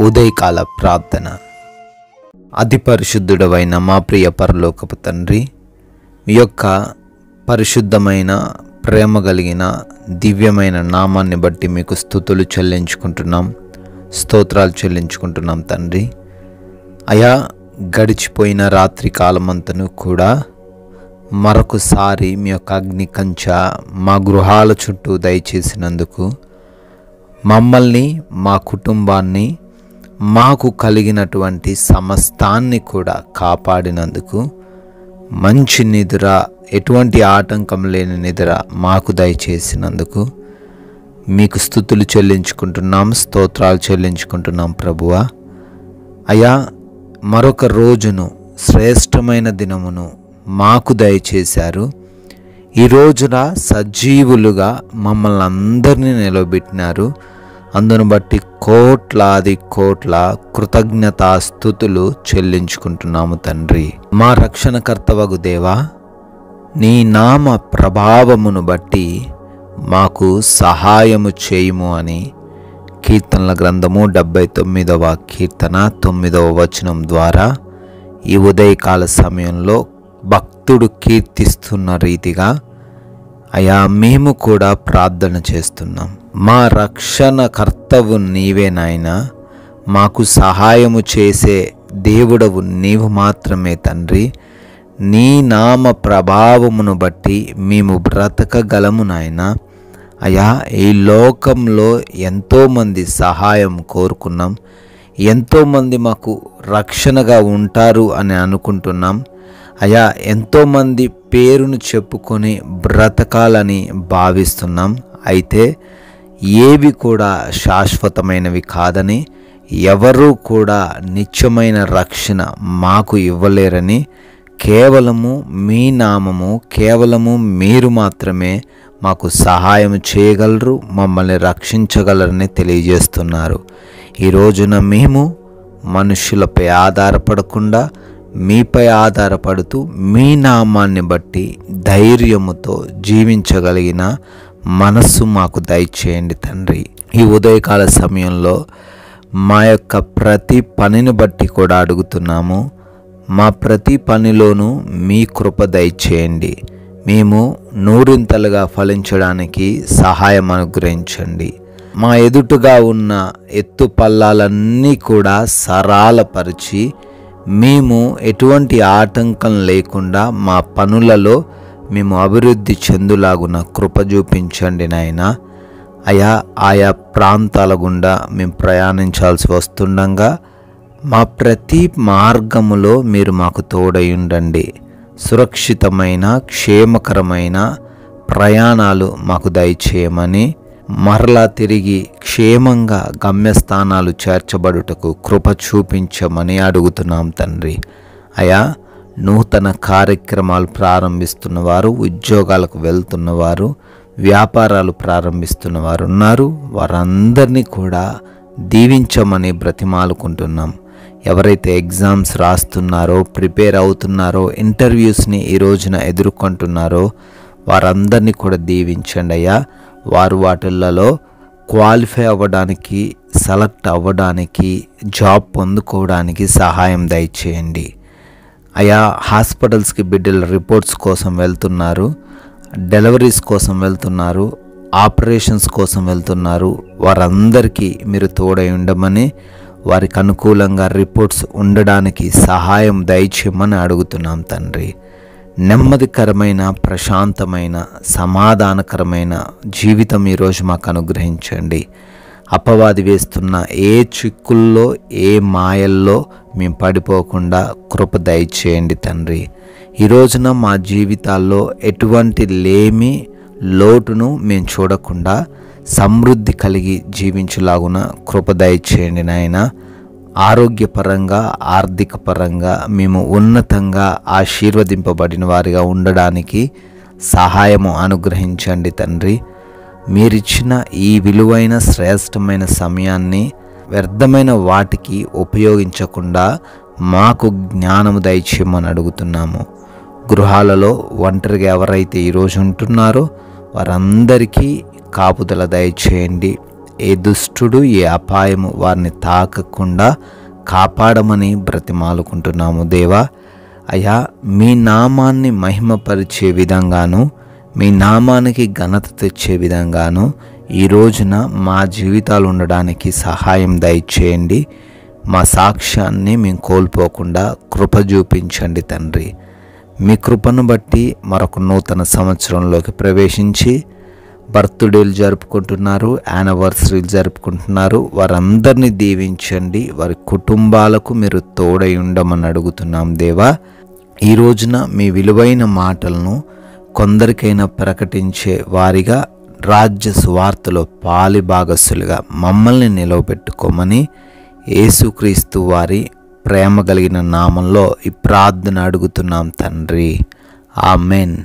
ఉదయకాల ప్రార్థన. అతి పరిశుద్ధుడవైన మా ప్రియ పరలోకపు తండ్రి, మీ యొక్క పరిశుద్ధమైన ప్రేమ కలిగిన దివ్యమైన నామాన్ని బట్టి మీకు స్తుతులు చెల్లించుకుంటున్నాం, స్తోత్రాలు చెల్లించుకుంటున్నాం తండ్రి. అయా, గడిచిపోయిన రాత్రి కాలమంతను కూడా మరొకసారి మీ యొక్క అగ్ని కంచ మా గృహాల చుట్టూ దయచేసినందుకు, మమ్మల్ని, మా కుటుంబాన్ని, మాకు కలిగినటువంటి సమస్తాన్ని కూడా కాపాడినందుకు, మంచి నిద్ర, ఎటువంటి ఆటంకం లేని నిద్ర మాకు దయచేసినందుకు మీకు స్తుతులు చెల్లించుకుంటున్నాం, స్తోత్రాలు చెల్లించుకుంటున్నాం ప్రభువా. అయా, మరొక రోజును, శ్రేష్టమైన దినమును మాకు దయచేశారు. ఈ రోజున సజీవులుగా మమ్మల్ని అందరినీ నిలబెట్టినారు. అందును బట్టి కోట్లాది కోట్ల కృతజ్ఞతాస్తుతులు చెల్లించుకుంటున్నాము తండ్రి. మా రక్షణకర్తవగు దేవా, నీ నామ ప్రభావమును బట్టి మాకు సహాయము చేయుము అని కీర్తనల గ్రంథము 79వ కీర్తన 9వ వచనం ద్వారా ఈ ఉదయకాల సమయంలో భక్తుడు కీర్తిస్తున్న రీతిగా అయా మేము కూడా ప్రార్థన చేస్తున్నాం. మా రక్షణ కర్తవు నీవే నాయనా, మాకు సహాయము చేసే దేవుడవు నీవు మాత్రమే తండ్రి. నీ నామ ప్రభావమును బట్టి మేము బ్రతకగలము నాయనా. అయా, ఈ లోకంలో ఎంతోమంది సహాయం కోరుకున్నాం, ఎంతోమంది మాకు రక్షణగా ఉంటారు అని అనుకుంటున్నాం. అయా, ఎంతోమంది పేరును చెప్పుకొని బ్రతకాలని భావిస్తున్నాం. అయితే ఏవి కూడా శాశ్వతమైనవి కాదని, ఎవరూ కూడా నిత్యమైన రక్షణ మాకు ఇవ్వలేరని, కేవలము మీ నామము, కేవలము మీరు మాత్రమే మాకు సహాయం చేయగలరు, మమ్మల్ని రక్షించగలరని తెలియజేస్తున్నారు. ఈ రోజున మేము మనుషులపై ఆధారపడకుండా మీపై ఆధారపడుతూ మీ నామాన్ని బట్టి ధైర్యముతో జీవించగలిగిన మనస్సు మాకు దయచేయండి తండ్రి. ఈ ఉదయకాల సమయంలో మా యొక్క ప్రతి పనిని బట్టి కూడా అడుగుతున్నాము. మా ప్రతి పనిలోనూ మీ కృప దయచేయండి. మేము నూరింతలుగా ఫలించడానికి సహాయం అనుగ్రహించండి. మా ఎదుటగా ఉన్న ఎత్తు పల్లాలన్నీ కూడా సరళపరిచి, మేము ఎటువంటి ఆటంకం లేకుండా మా పనులలో మేము అభివృద్ధి చెందులాగున కృప చూపించండి నాయనా. అయా, ఆయా ప్రాంతాల గుండా మేము ప్రయాణించాల్సి వస్తుండగా మా ప్రతి మార్గములో మీరు మాకు తోడై ఉండండి. సురక్షితమైన, క్షేమకరమైన ప్రయాణాలు మాకు దయచేయమని, మరలా తిరిగి క్షేమంగా గమ్యస్థానాలు చేర్చబడుటకు కృప చూపించమని అడుగుతున్నాం తండ్రి. అయా, నూతన కార్యక్రమాలు ప్రారంభిస్తున్నవారు, ఉద్యోగాలకు వెళ్తున్నవారు, వ్యాపారాలు ప్రారంభిస్తున్నవారు ఉన్నారు. వారందరినీ కూడా దీవించమని బ్రతిమాలుకుంటున్నాం. ఎవరైతే ఎగ్జామ్స్ రాస్తున్నారో, ప్రిపేర్ అవుతున్నారో, ఇంటర్వ్యూస్ని ఈ రోజున ఎదుర్కొంటున్నారో వారందరినీ కూడా దీవించండి అయ్యా. వారు వాటిల్లో క్వాలిఫై అవ్వడానికి, సెలెక్ట్ అవ్వడానికి, జాబ్ పొందుకోవడానికి సహాయం దయచేయండి అయ్యా. హాస్పిటల్స్కి బిడ్డల రిపోర్ట్స్ కోసం వెళ్తున్నారు, డెలివరీస్ కోసం వెళ్తున్నారు, ఆపరేషన్స్ కోసం వెళ్తున్నారు. వారందరికీ మీరు తోడై ఉండమని, వారికి అనుకూలంగా రిపోర్ట్స్ ఉండడానికి సహాయం దయచేయమని అడుగుతున్నాం తండ్రి. నెమ్మదికరమైన, ప్రశాంతమైన, సమాధానకరమైన జీవితం ఈరోజు మాకు అనుగ్రహించండి. అపవాది వేస్తున్న ఏ చిక్కుల్లో, ఏ మాయల్లో మేము పడిపోకుండా కృప దయచేయండి తండ్రి. ఈ రోజున మా జీవితాల్లో ఎటువంటి లేమి, లోటును మేము చూడకుండా సమృద్ధి కలిగి జీవించలాగున కృప దయచేయండి నాయన. ఆరోగ్యపరంగా, ఆర్థిక పరంగా మేము ఉన్నతంగా ఆశీర్వదింపబడిన వారిగా ఉండడానికి సహాయము అనుగ్రహించండి తండ్రి. మీరిచ్చిన ఈ విలువైన, శ్రేష్టమైన సమయాన్ని వ్యర్థమైన వాటికి ఉపయోగించకుండా మాకు జ్ఞానము దయచేయమని అడుగుతున్నాము. గృహాలలో ఒంటరిగా ఎవరైతే ఈరోజు ఉంటున్నారో వారందరికీ కాపుదల దయచేయండి, ఏ దుష్టుడు ఏ అపాయము వారిని తాకకుండా కాపాడమని బ్రతిమాలుకుంటున్నాము దేవా. అయ్యా, మీ నామాన్ని మహిమపరిచే విధంగాను, మీ నామానికి ఘనత తెచ్చే విధంగాను ఈ రోజున మా జీవితాలు ఉండడానికి సహాయం దయచేయండి. మా సాక్ష్యాన్ని మేము కోల్పోకుండా కృప చూపించండి తండ్రి. మీ కృపను బట్టి మరొక నూతన సంవత్సరంలోకి ప్రవేశించి బర్త్డేలు జరుపుకుంటున్నారు, యానివర్సరీలు జరుపుకుంటున్నారు, వారందరినీ దీవించండి. వారి కుటుంబాలకు మీరు తోడై ఉండమని అడుగుతున్నాం దేవా. ఈ రోజున మీ విలువైన మాటలను కొందరికైనా ప్రకటించే వారిగా రాజ్య సువార్తలో పాలి భాగస్సులుగా మమ్మల్ని నిలవబెట్టుకోమని యేసుక్రీస్తు వారి ప్రేమ కలిగిన నామంలో ఈ ప్రార్థన అడుగుతున్నాం తండ్రి. ఆమెన్.